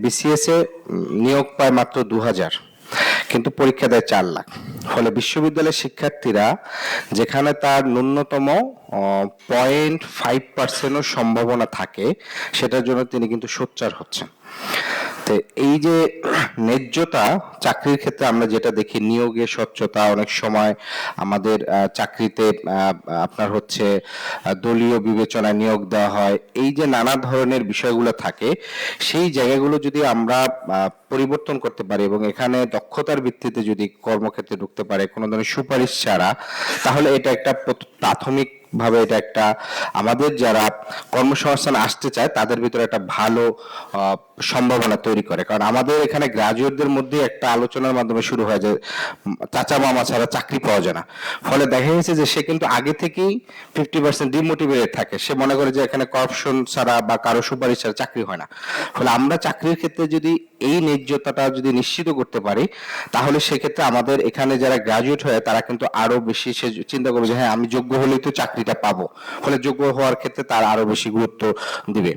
BCS এ নিয়োগ পায় মাত্র 2000, কিন্তু পরীক্ষা দেয় 4 লাখ। ফলে বিশ্ববিদ্যালয়ের শিক্ষার্থীরা যেখানে তার ন্যূনতম 0.5%ও সম্ভাবনা থাকে, সেটার জন্য তিনি কিন্তু সোচ্চার হচ্ছেন। তো এই যে ন্যায্যতা চাকরির ক্ষেত্রে আমরা যেটা দেখি, নিয়োগে স্বচ্ছতা, অনেক সময় আমাদের চাকরিতে আপনার হচ্ছে দলীয় বিবেচনায় নিয়োগ দেওয়া হয়, এই যে নানা ধরনের বিষয়গুলো থাকে, সেই জায়গাগুলো যদি আমরা পরিবর্তন করতে পারি এবং এখানে দক্ষতার ভিত্তিতে যদি কর্মক্ষেত্রে ঢুকতে পারে কোনো ধরনের সুপারিশ ছাড়া, তাহলে এটা একটা প্রাথমিক ভাবে এটা একটা আমাদের যারা কর্মসংস্থান আসতে চায় তাদের ভিতরে একটা ভালো সম্ভাবনা তৈরি করে। কারণ আমাদের এখানে গ্রাজুয়েটদের মধ্যে একটা আলোচনার মাধ্যমে শুরু হয় যে চাচা মামা ছাড়া চাকরি পাওয়া যায় না। ফলে দেখা গেছে যে সে কিন্তু আগে থেকেই 50% ডিমোটিভেটেড থাকে, সে মনে করে যে এখানে করাপশন ছাড়া বা কারো সুপারিশ ছাড়া চাকরি হয় না। ফলে আমরা চাকরির ক্ষেত্রে যদি এই ন্যায্যতাটা যদি নিশ্চিত করতে পারি, তাহলে সেক্ষেত্রে আমাদের এখানে যারা গ্রাজুয়েট হয় তারা কিন্তু আরো বেশি সে চিন্তা করবে যে হ্যাঁ আমি যোগ্য হলেই তো চাকরিটা পাবো, ফলে যোগ্য হওয়ার ক্ষেত্রে তার আরো বেশি গুরুত্ব দিবে।